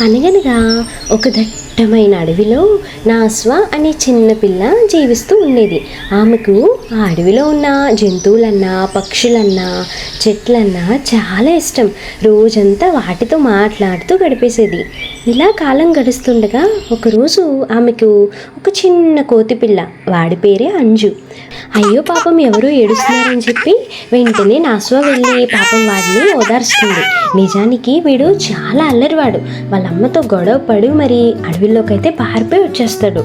అనగనగా ఒక దట్టమైన అడవిలో నాస్వా అనే చిన్న పిల్ల జీవిస్తూ ఉండేది. ఆమెకు ఆ అడవిలో ఉన్న జంతువులన్నా, పక్షులన్నా, చెట్లన్నా చాలా ఇష్టం. రోజంతా వాటితో మాట్లాడుతూ గడిపేసేది. ఇలా కాలం గడుస్తుండగా ఒకరోజు ఆమెకు ఒక చిన్న కోతి పిల్ల, వాడి పేరే అంజు. అయ్యో పాపం ఎవరో ఏడుస్తున్నారని చెప్పి వెంటనే నాస్వా వెళ్ళి పాపం వాడిని ఓదార్చుతుంది. నిజానికి వీడు చాలా అల్లరివాడు. వాళ్ళ అమ్మతో గొడవ పడి మరి అడవిలోకి అయితే పారిపోయి వచ్చేస్తాడు.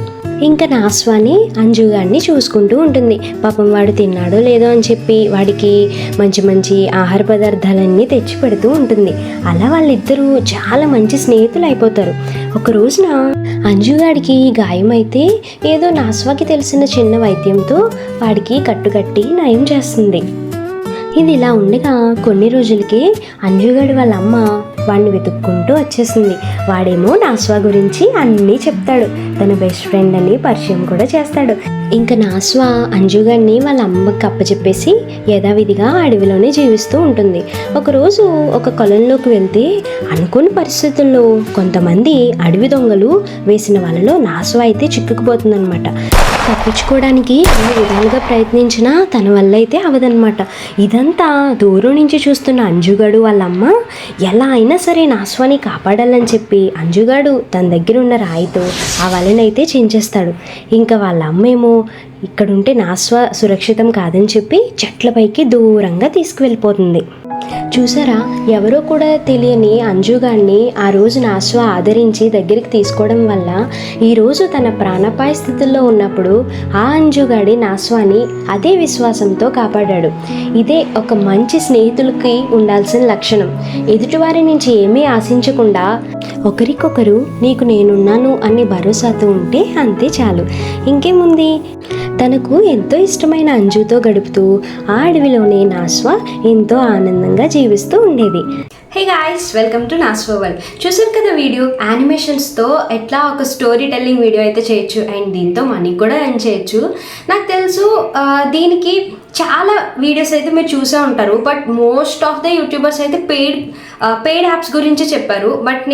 ఇంకా నాస్వాని అంజుగాడిని చూసుకుంటూ ఉంటుంది. పాపం వాడు తిన్నాడో లేదో అని చెప్పి వాడికి మంచి మంచి ఆహార పదార్థాలన్నీ తెచ్చి పెడుతూ ఉంటుంది. అలా వాళ్ళిద్దరూ చాలా మంచి స్నేహితులు అయిపోతారు. ఒక రోజున అంజుగాడికి గాయమైతే ఏదో నాస్వాకి తెలిసిన చిన్న వైద్యంతో వాడికి కట్టుకట్టి నయం చేస్తుంది. ఇది ఇలా ఉండగా కొన్ని రోజులకి అంజుగాడి వాళ్ళ అమ్మ వాడిని వెతుక్కుంటూ వచ్చేసింది. వాడేమో నాస్వా గురించి అన్నీ చెప్తాడు. తన బెస్ట్ ఫ్రెండ్ అని పరిచయం కూడా చేస్తాడు. ఇంకా నాస్వా అంజుగాడిని వాళ్ళ అమ్మకి అప్పచెప్పేసి యథావిధిగా అడవిలోనే జీవిస్తూ ఉంటుంది. ఒకరోజు ఒక కొలంలోకి వెళ్తే అనుకోని పరిస్థితుల్లో కొంతమంది అడవి దొంగలు వేసిన వాళ్ళలో నాస్వా అయితే చిక్కుకుపోతుందనమాట. తప్పించుకోవడానికి ఎన్ని విధాలుగా ప్రయత్నించినా తన వల్ల అయితే అవదనమాట. ఇదంతా దూరం నుంచి చూస్తున్న అంజుగాడు వాళ్ళమ్మ ఎలా అయినా సరే నాస్వాని కాపాడాలని చెప్పి అంజుగాడు తన దగ్గర ఉన్న రాయితో ఆ వలనైతే చించేస్తాడు. ఇంకా వాళ్ళ అమ్మేమో ఇక్కడుంటే నాస్వా సురక్షితం కాదని చెప్పి చెట్లపైకి దూరంగా తీసుకువెళ్ళిపోతుంది. చూసారా, ఎవరో కూడా తెలియని అంజుగాడిని ఆ రోజు నాస్వా ఆదరించి దగ్గరికి తీసుకోవడం వల్ల ఈరోజు తన ప్రాణాపాయ స్థితిలో ఉన్నప్పుడు ఆ అంజుగాడి నాస్వాని అదే విశ్వాసంతో కాపాడాడు. ఇదే ఒక మంచి స్నేహితులకి ఉండాల్సిన లక్షణం. ఎదుటివారి నుంచి ఏమీ ఆశించకుండా ఒకరికొకరు నీకు నేనున్నాను అనే భరోసాతో ఉంటే అంతే చాలు. ఇంకేముంది, తనకు ఎంతో ఇష్టమైన అంజుతో గడుపుతూ ఆ అడవిలోనే నాస్వా ఎంతో ఆనందంగా జీవిస్తూ ఉండేది. Hey guys, welcome to Naswa world. చూసారు కదా వీడియో, యానిమేషన్స్తో ఎట్లా ఒక స్టోరీ టెల్లింగ్ వీడియో అయితే చేయొచ్చు అండ్ దీంతో మనీ కూడా ఎర్న్ చేయొచ్చు. నాకు తెలుసు దీనికి చాలా వీడియోస్ అయితే మీరు చూసే ఉంటారు. But most of the YouTubers అయితే పెయిడ్ యాప్స్ గురించి చెప్పారు. బట్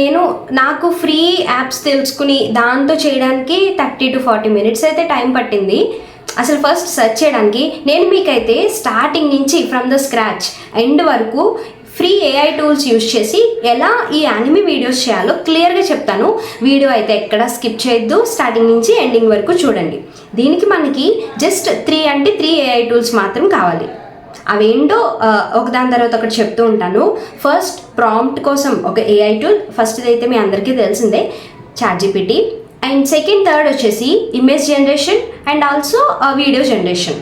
నాకు ఫ్రీ యాప్స్ తెలుసుకుని దాంతో చేయడానికి 30 to 40 minutes అయితే టైం పట్టింది. అసలు ఫస్ట్ సెర్చ్ చేయడానికి నేను మీకైతే స్టార్టింగ్ నుంచి ఫ్రమ్ ద స్క్రాచ్ ఎండ్ వరకు ఫ్రీ ఏఐ టూల్స్ యూజ్ చేసి ఎలా ఈ యానిమే వీడియోస్ చేయాలో క్లియర్గా చెప్తాను. వీడియో అయితే ఎక్కడ స్కిప్ చేయొద్దు, స్టార్టింగ్ నుంచి ఎండింగ్ వరకు చూడండి. దీనికి మనకి జస్ట్ 3 ఏఐ టూల్స్ మాత్రం కావాలి. అవేంటో ఒకదాని తర్వాత ఒకటి చెప్తూ ఉంటాను. ఫస్ట్ ప్రాంప్ట్ కోసం ఒక ఏఐ టూల్, ఫస్ట్ అయితే మీ అందరికీ తెలిసిందే ChatGPT. అండ్ సెకండ్ థర్డ్ వచ్చేసి image generation and also video generation.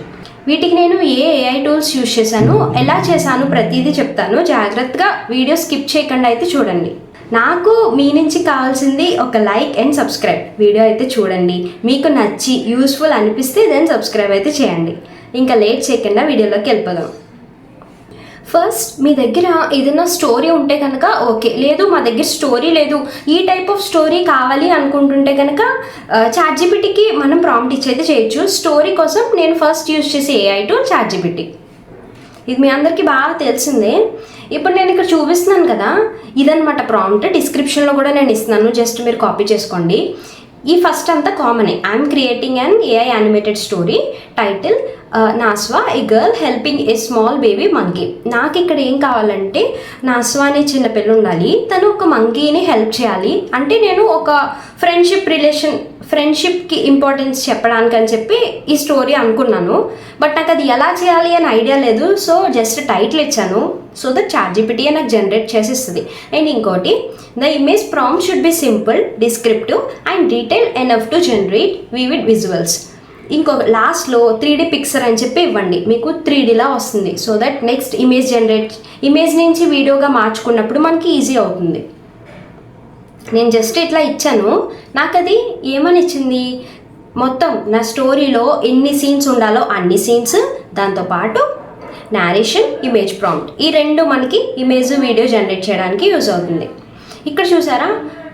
వీటికి నేను ఏఐ టూల్స్ యూజ్ చేశాను, ఎలా చేశాను ప్రతిదీ చెప్తాను. జాగ్రత్తగా వీడియో స్కిప్ చేయకుండా అయితే చూడండి. నాకు మీ నుంచి కావాల్సింది ఒక లైక్ అండ్ సబ్స్క్రైబ్. వీడియో అయితే చూడండి, మీకు నచ్చి యూస్ఫుల్ అనిపిస్తే దెన్ సబ్స్క్రైబ్ అయితే చేయండి. ఇంకా లేట్ చేయకుండా వీడియోలోకి వెళ్ళిపోదాం. ఫస్ట్ మీ దగ్గర ఏదైనా స్టోరీ ఉంటే కనుక ఓకే, లేదు మా దగ్గర స్టోరీ లేదు, ఈ టైప్ ఆఫ్ స్టోరీ కావాలి అనుకుంటుంటే కనుక ChatGPTకి మనం ప్రాంప్ట్ ఇచ్చేది చేయొచ్చు. స్టోరీ కోసం నేను ఫస్ట్ యూజ్ చేసే ఏఐ టూల్ ChatGPT. ఇది మీ అందరికీ బాగా తెలిసిందే. ఇప్పుడు నేను ఇక్కడ చూపిస్తున్నాను కదా, ఇదనమాట ప్రాంప్ట్. డిస్క్రిప్షన్లో కూడా నేను ఇస్తున్నాను, జస్ట్ మీరు కాపీ చేసుకోండి. ఈ ఫస్ట్ అంతా కామనే. I'm creating an AI animated story. Title Naswa a girl helping a small baby monkey. నాకు ఇక్కడ ఏం కావాలంటే నాస్వా అనే చిన్న పిల్ల ఉండాలి, తను ఒక మంకీని హెల్ప్ చేయాలి. అంటే నేను ఒక ఫ్రెండ్షిప్కి ఇంపార్టెన్స్ చెప్పడానికి అని చెప్పి ఈ స్టోరీ అనుకున్నాను. బట్ నాకు అది ఎలా చేయాలి అని ఐడియా లేదు. సో జస్ట్ టైటిల్ ఇచ్చాను, సో దట్ ChatGPT నాకు జనరేట్ చేసిస్తుంది. అండ్ ఇంకోటి, the image prompt should be simple, descriptive and detail enough to generate vivid visuals. ఇంకొక లాస్ట్లో 3D పిక్చర్ అని చెప్పి ఇవ్వండి, మీకు 3Dలా వస్తుంది. సో దట్ నెక్స్ట్ ఇమేజ్ నుంచి వీడియోగా మార్చుకున్నప్పుడు మనకి ఈజీ అవుతుంది. నేను జస్ట్ ఇట్లా ఇచ్చాను, నాకు అది ఏమని ఇచ్చింది, మొత్తం నా స్టోరీలో ఎన్ని సీన్స్ ఉండాలో అన్ని సీన్స్, దాంతోపాటు నేరేషన్, ఇమేజ్ ప్రాంప్ట్, ఈ రెండు మనకి ఇమేజ్ వీడియో జనరేట్ చేయడానికి యూజ్ అవుతుంది. ఇక్కడ చూసారా,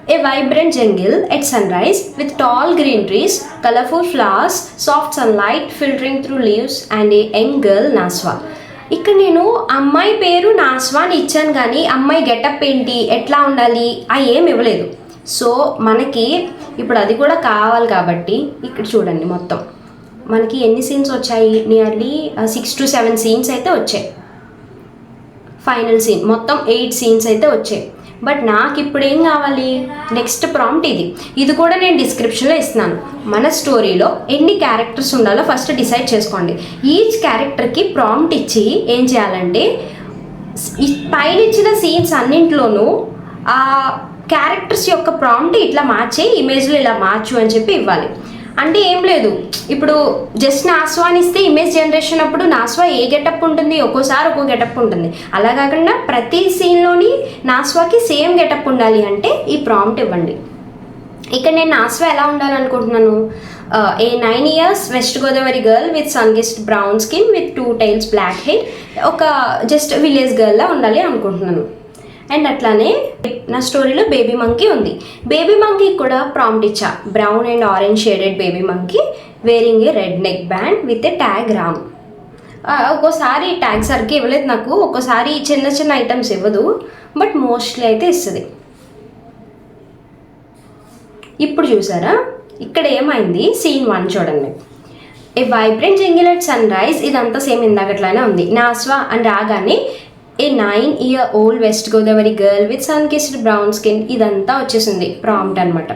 A vibrant jungle at sunrise with tall green trees, colorful flowers, soft sunlight filtering through leaves and a young girl Naswa. ఇక్కడ నేను అమ్మాయి పేరు నాస్వా అని ఇచ్చాను, కానీ అమ్మాయి గెటప్ ఏంటి, ఎట్లా ఉండాలి ఏం ఇవ్వలేదు. సో మనకి ఇప్పుడు అది కూడా కావాలి కాబట్టి ఇక్కడ చూడండి మొత్తం మనకి ఎన్ని సీన్స్ వచ్చాయి, నియర్లీ 6 to 7 సీన్స్ అయితే వచ్చాయి. ఫైనల్ సీన్ మొత్తం 8 సీన్స్ అయితే వచ్చాయి. బట్ నాకు ఇప్పుడు ఏం కావాలి, నెక్స్ట్ ప్రాంప్ట్ ఇది కూడా నేను డిస్క్రిప్షన్లో ఇస్తున్నాను. మన స్టోరీలో ఎన్ని క్యారెక్టర్స్ ఉండాలో ఫస్ట్ డిసైడ్ చేసుకోండి. ఈచ్ క్యారెక్టర్కి ప్రాంప్ట్ ఇచ్చి ఏం చేయాలంటే పైన ఇచ్చిన సీన్స్ అన్నింటిలోనూ ఆ క్యారెక్టర్స్ యొక్క ప్రాంప్ట్ ఇట్లా మార్చే ఇమేజ్లో ఇలా మార్చు అని చెప్పి ఇవ్వాలి. అంటే ఏం లేదు, ఇప్పుడు జస్ట్ నాస్వాని ఇస్తే ఇమేజ్ జనరేషన్ అప్పుడు నాస్వా ఏ గెటప్ ఉంటుంది, ఒక్కోసారి ఒక్కో గెటప్ ఉంటుంది. అలా కాకుండా ప్రతి సీన్లోని నాస్వాకి సేమ్ గెటప్ ఉండాలి అంటే ఈ ప్రాంప్ట్ ఇవ్వండి. ఇక్కడ నేను నాస్వా ఎలా ఉండాలనుకుంటున్నాను, a 9 years West Godavari girl with sunkissed brown skin with 2 tails black hair, ఒక జస్ట్ విలేజ్ గర్ల్లా ఉండాలి అనుకుంటున్నాను. అండ్ అట్లానే నా స్టోరీలో బేబీ మంకీ ఉంది. బేబీ మంకీ కూడా ప్రాంప్ట్ ఇచ్చా, brown and orange shaded baby monkey wearing a red neck band with a tag Ram. ఒక్కోసారి ట్యాగ్ సరిగ్గా ఇవ్వలేదు నాకు, ఒక్కోసారి చిన్న చిన్న ఐటమ్స్ ఇవ్వదు, బట్ మోస్ట్లీ అయితే ఇస్తుంది. ఇప్పుడు చూసారా ఇక్కడ ఏమైంది, సీన్ 1 చూడండి. A vibrant jingle at sunrise, ఇదంతా సేమ్ ఇందాకట్లానే ఉంది. నాస్వా అని రాగానే a 9-year-old west Godavari girl with sun kissed brown skin, ఇదంతా వచ్చేసింది ప్రాంప్ట్ అనమాట.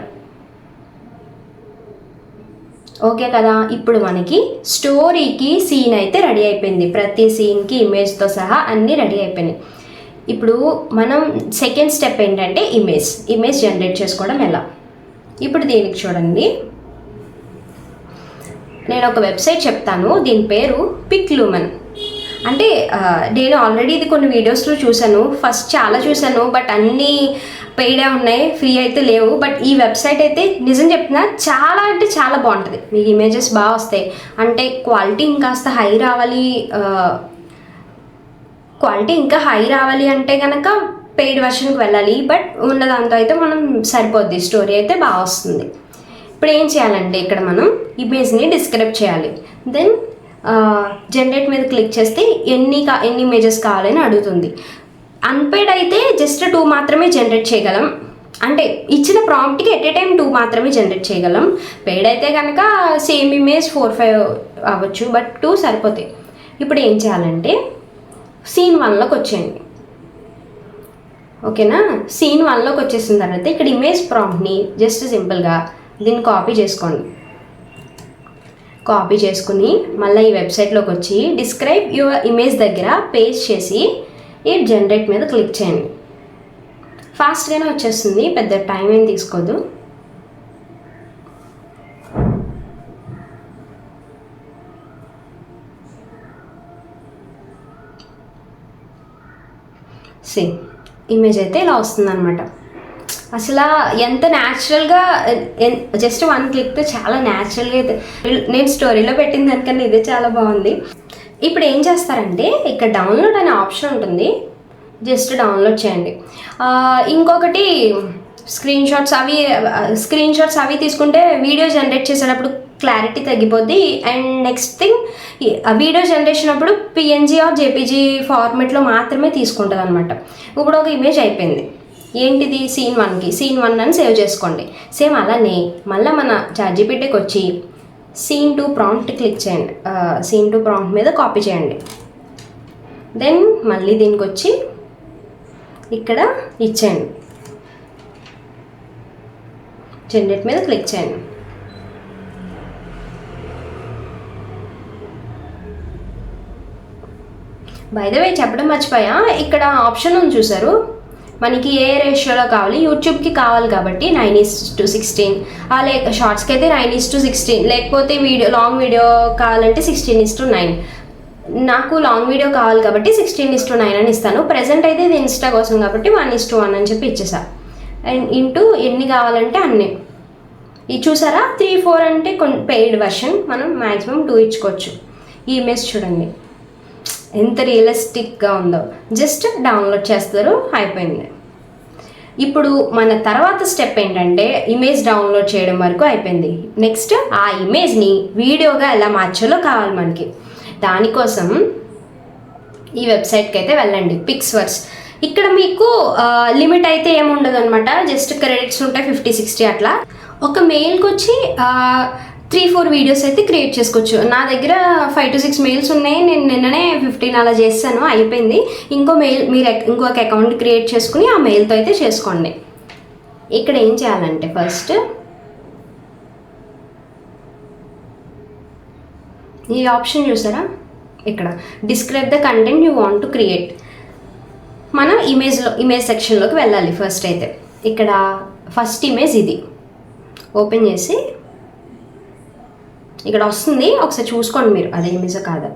ఓకే కదా, ఇప్పుడు మనకి స్టోరీకి సీన్ అయితే రెడీ అయిపోయింది. ప్రతి సీన్కి ఇమేజ్తో సహా అన్నీ రెడీ అయిపోయినాయి. ఇప్పుడు మనం సెకండ్ స్టెప్ ఏంటంటే ఇమేజ్ జనరేట్ చేసుకోవడం ఎలా. ఇప్పుడు దీనికి చూడండి, నేను ఒక వెబ్సైట్ చెప్తాను, దీని పేరు పిక్లూమన్. అంటే నేను ఆల్రెడీ ఇది కొన్ని వీడియోస్లో చూశాను, ఫస్ట్ చాలా చూశాను, బట్ అన్నీ పెయిడే ఉన్నాయి, ఫ్రీ అయితే లేవు. బట్ ఈ వెబ్సైట్ అయితే నిజం చెప్తున్నా చాలా అంటే చాలా బాగుంటుంది. మీకు ఇమేజెస్ బాగా వస్తాయి. అంటే క్వాలిటీ ఇంకా హై రావాలి అంటే కనుక పెయిడ్ వెర్షన్కి వెళ్ళాలి. బట్ ఉన్న దాంతో అయితే మనం సరిపోద్ది, స్టోరీ అయితే బాగా వస్తుంది. ఇప్పుడు ఏం చేయాలంటే ఇక్కడ మనం ఇమేజ్ని డిస్క్రైబ్ చేయాలి. దెన్ జనరేట్ మీద క్లిక్ చేస్తే ఎన్ని ఇమేజెస్ కావాలని అడుగుతుంది. అన్పెయిడ్ అయితే జస్ట్ 2 మాత్రమే జనరేట్ చేయగలం. అంటే ఇచ్చిన ప్రాంప్ట్కి ఎట్ ఏ టైం 2 మాత్రమే జనరేట్ చేయగలం. పెయిడ్ అయితే కనుక సేమ్ ఇమేజ్ 4-5 అవ్వచ్చు, బట్ 2 సరిపోతాయి. ఇప్పుడు ఏం చేయాలంటే సీన్ 1లోకి వచ్చేయండి. ఓకేనా, సీన్ 1లోకి వచ్చేసిన తర్వాత ఇక్కడ ఇమేజ్ ప్రాంప్ట్ని జస్ట్ సింపుల్గా దీన్ని కాపీ చేసుకుని మళ్ళీ ఈ వెబ్సైట్లోకి వచ్చి డిస్క్రైబ్ యువర్ ఇమేజ్ దగ్గర పేస్ట్ చేసి ఈ జనరేట్ మీద క్లిక్ చేయండి. ఫాస్ట్గానే వచ్చేస్తుంది, పెద్ద టైం ఏం తీసుకోదు. ఇమేజ్ అయితే ఇలా వస్తుంది అనమాట. అసలు ఎంత న్యాచురల్గా, జస్ట్ 1 క్లిక్తో చాలా న్యాచురల్గా అయితే నేను స్టోరీలో పెట్టిన దానికన్నా ఇదే చాలా బాగుంది. ఇప్పుడు ఏం చేస్తారంటే ఇక్కడ డౌన్లోడ్ అనే ఆప్షన్ ఉంటుంది, జస్ట్ డౌన్లోడ్ చేయండి. ఇంకొకటి స్క్రీన్ షాట్స్ అవి తీసుకుంటే వీడియో జనరేట్ చేసేటప్పుడు క్లారిటీ తగ్గిపోద్ది. And next thing, video generation అప్పుడు PNG ఆర్ JPG ఫార్మెట్లో మాత్రమే తీసుకుంటుంది అనమాట. ఇప్పుడు ఒక ఇమేజ్ అయిపోయింది, ఏంటిది సీన్ 1 అని సేవ్ చేసుకోండి. సేమ్ అలానే మళ్ళీ మన ChatGPTకి వచ్చి scene 2 ప్రాంప్ట్ క్లిక్ చేయండి. scene 2 ప్రాంప్ట్ మీద కాపీ చేయండి. దెన్ మళ్ళీ దీనికి వచ్చి ఇక్కడ ఇచ్చేయండి, జనరేట్ మీద క్లిక్ చేయండి. బై ద వే చెప్పడం మర్చిపోయా, ఇక్కడ ఆప్షన్ ఉంది చూసారు, మనకి ఏ రేషియోలో కావాలి, యూట్యూబ్కి కావాలి కాబట్టి 9:16, లేక షార్ట్స్కి అయితే 9:16, లేకపోతే లాంగ్ వీడియో కావాలంటే 16:9. నాకు లాంగ్ వీడియో కావాలి కాబట్టి 16:9 అని ఇస్తాను. ప్రెజెంట్ అయితే ఇది ఇన్స్టా కోసం కాబట్టి 1:1 అని చెప్పి ఇచ్చేసా. అండ్ ఇంటూ ఎన్ని కావాలంటే అన్నీ. ఇది చూసారా 3-4 అంటే పెయిడ్ వెర్షన్, మనం మ్యాక్సిమం 2 ఇచ్చుకోవచ్చు. ఈ ఇమేజ్ చూడండి ఎంత రియలిస్టిక్గా ఉందో. జస్ట్ డౌన్లోడ్ చేస్తారు, అయిపోయింది. ఇప్పుడు మన తర్వాత స్టెప్ ఏంటంటే ఇమేజ్ డౌన్లోడ్ చేయడం వరకు అయిపోయింది. నెక్స్ట్ ఆ ఇమేజ్ని వీడియోగా ఎలా మార్చాలో కావాలి మనకి. దానికోసం ఈ వెబ్సైట్కి అయితే వెళ్ళండి, పిక్స్వర్స్. ఇక్కడ మీకు లిమిట్ అయితే ఏముండదు అనమాట, జస్ట్ క్రెడిట్స్ ఉంటాయి 50-60 అట్లా. ఒక మెయిల్కి వచ్చి 3-4 వీడియోస్ అయితే క్రియేట్ చేసుకోవచ్చు. నా దగ్గర 5 to 6 మెయిల్స్ ఉన్నాయి, నేను నిన్ననే 15 అలా చేస్తాను, అయిపోయింది. ఇంకో మెయిల్ మీరు ఇంకొక అకౌంట్ క్రియేట్ చేసుకుని ఆ మెయిల్తో అయితే చేసుకోండి. ఇక్కడ ఏం చేయాలంటే ఫస్ట్ ఈ ఆప్షన్ చూసారా, ఇక్కడ describe the content you want to create. మనం ఇమేజ్ సెక్షన్లోకి వెళ్ళాలి. ఫస్ట్ అయితే ఇక్కడ ఫస్ట్ ఇమేజ్ ఇది ఓపెన్ చేసి ఇక్కడ వస్తుంది, ఒకసారి చూసుకోండి మీరు అదే ఇమేజ్ కాదా.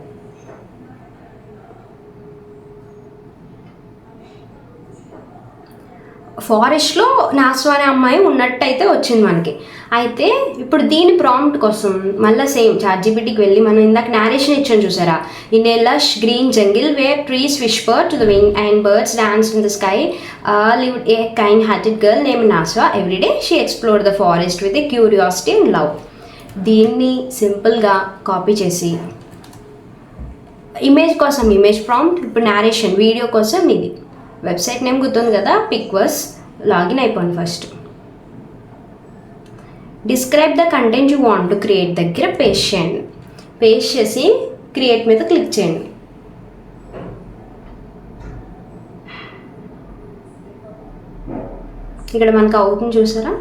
ఫారెస్ట్లో నాస్వా అనే అమ్మాయి ఉన్నట్టయితే వచ్చింది మనకి. అయితే ఇప్పుడు దీని ప్రాంప్ట్ కోసం మళ్ళీ సేమ్ ChatGPTకి వెళ్ళి మనం ఇందాక నేరేషన్ ఇచ్చాను చూసారా, in a lush green jungle where trees whisper to the wind and birds dance in the sky lived a kind hearted girl name Naswa. Everyday she explored the forest with a curiosity and love. దీన్ని సింపుల్గా copy చేసి image కోసం image prompt, ఇప్పుడు narration video కోసం ఇది website name గుర్తుంది కదా, PixVerse. Login అయిపోండి. First describe the content you want to create దగ్గర పేస్ట్ చేయండి. పేస్ట్ చేసి క్రియేట్ మీద క్లిక్ చేయండి. ఇక్కడ మనకు అవుతుంది చూసారా,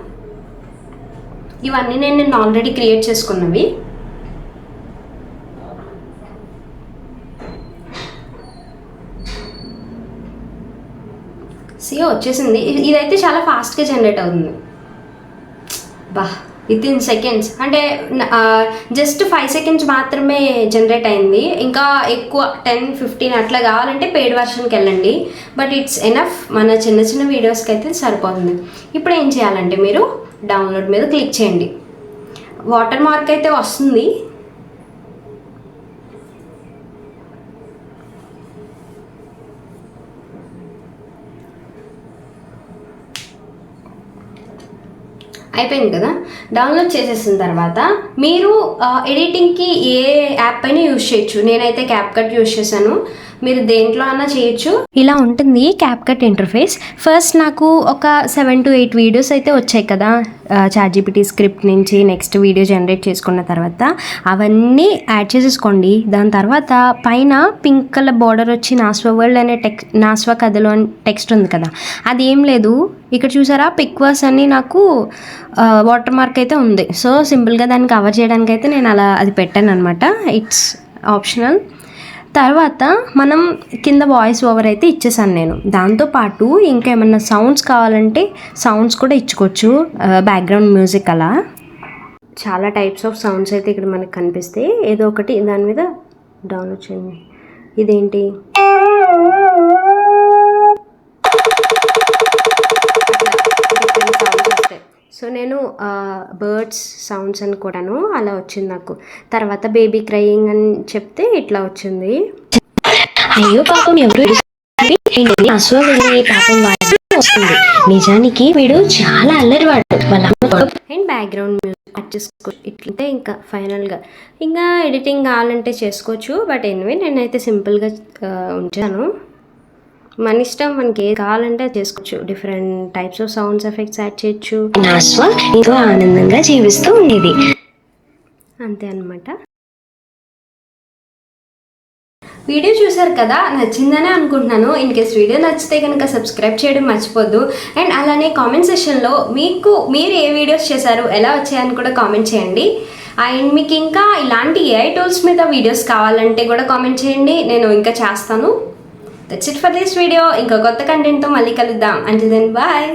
ఇవన్నీ నేను ఆల్రెడీ క్రియేట్ చేసుకున్నవి. వచ్చేసింది. ఇదైతే చాలా ఫాస్ట్గా జనరేట్ అవుతుంది. విత్ ఇన్ సెకండ్స్, అంటే జస్ట్ 5 seconds మాత్రమే జనరేట్ అయింది. ఇంకా ఎక్కువ 10-15 అట్లా కావాలంటే పెయిడ్ వర్షన్కి వెళ్ళండి. బట్ ఇట్స్ ఎనఫ్, మన చిన్న చిన్న వీడియోస్కి అయితే సరిపోతుంది. ఇప్పుడు ఏం చేయాలంటే మీరు డౌన్లోడ్ మీద క్లిక్ చేయండి. వాటర్ మార్క్ అయితే వస్తుంది. అయిపోయింది కదా. డౌన్లోడ్ చేసేసిన తర్వాత మీరు ఎడిటింగ్కి ఏ యాప్ అయినా యూజ్ చేయొచ్చు. నేనైతే క్యాప్కట్ యూజ్ చేశాను, మీరు దేంట్లో అన్నా చేయొచ్చు. ఇలా ఉంటుంది క్యాప్కట్ ఇంటర్ఫేస్. ఫస్ట్ నాకు ఒక 7 to 8 వీడియోస్ అయితే వచ్చాయి కదా ChatGPT స్క్రిప్ట్ నుంచి. నెక్స్ట్ వీడియో జనరేట్ చేసుకున్న తర్వాత అవన్నీ యాడ్ చేసేసుకోండి. దాని తర్వాత పైన పింక్ కలర్ బార్డర్ వచ్చి నాస్వా వరల్డ్ అనే నాస్వా కథలో టెక్స్ట్ ఉంది కదా, అది ఏం లేదు. ఇక్కడ చూసారా పిక్వర్స్ అని నాకు వాటర్ మార్క్ అయితే ఉంది. సో సింపుల్గా దాన్ని కవర్ చేయడానికి అయితే నేను అలా అది పెట్టాను అనమాట. It's optional. తర్వాత మనం కింద వాయిస్ ఓవర్ అయితే ఇచ్చేసాను నేను. దాంతోపాటు ఇంకా ఏమన్నా సౌండ్స్ కావాలంటే సౌండ్స్ కూడా ఇచ్చుకోవచ్చు, బ్యాక్గ్రౌండ్ మ్యూజిక్ అలా. చాలా టైప్స్ ఆఫ్ సౌండ్స్ అయితే ఇక్కడ మనకు కనిపిస్తాయి. ఏదో ఒకటి దాని మీద డౌన్లోడ్ చేయండి. ఇదేంటి, సో నేను బర్డ్స్ సౌండ్స్ అని కూడాను అలా వచ్చింది నాకు. తర్వాత బేబీ క్రయింగ్ అని చెప్తే ఇట్లా వచ్చింది. అయ్యో పాపం ఎవరు పాపం వస్తుంది. నిజానికి వీడు చాలా అల్లరివాడు వాళ్ళ. అండ్ బ్యాక్గ్రౌండ్ మ్యూజిక్ యాడ్ చేసుకోవచ్చు. ఇట్లంటే ఇంకా ఫైనల్గా ఇంకా ఎడిటింగ్ కావాలంటే చేసుకోవచ్చు. బట్ ఎనివే నేనైతే సింపుల్గా ఉంచాను. మన ఇష్టం, మనకి ఏది కావాలంటే చేసుకోవచ్చు. Different types of sounds effects add చేయొచ్చు. నాస్వా ఎంతో ఆనందంగా జీవిస్తూ ఉండేది. అంతే అన్నమాట. వీడియో చూసారు కదా, నచ్చిందనే అనుకుంటున్నాను. ఇన్ కేస్ వీడియో నచ్చితే కనుక సబ్స్క్రైబ్ చేయడం మర్చిపోద్దు. అండ్ అలానే కామెంట్ సెక్షన్లో మీరు ఏ వీడియోస్ చేశారు, ఎలా వచ్చాయని కూడా కామెంట్ చేయండి. అండ్ మీకు ఇంకా ఇలాంటి AI టూల్స్ మీద వీడియోస్ కావాలంటే కూడా కామెంట్ చేయండి, నేను ఇంకా చేస్తాను. That's it for this video. ఇంకో కొత్త కంటెంట్తో మళ్ళీ కలుద్దాం. Until then, bye.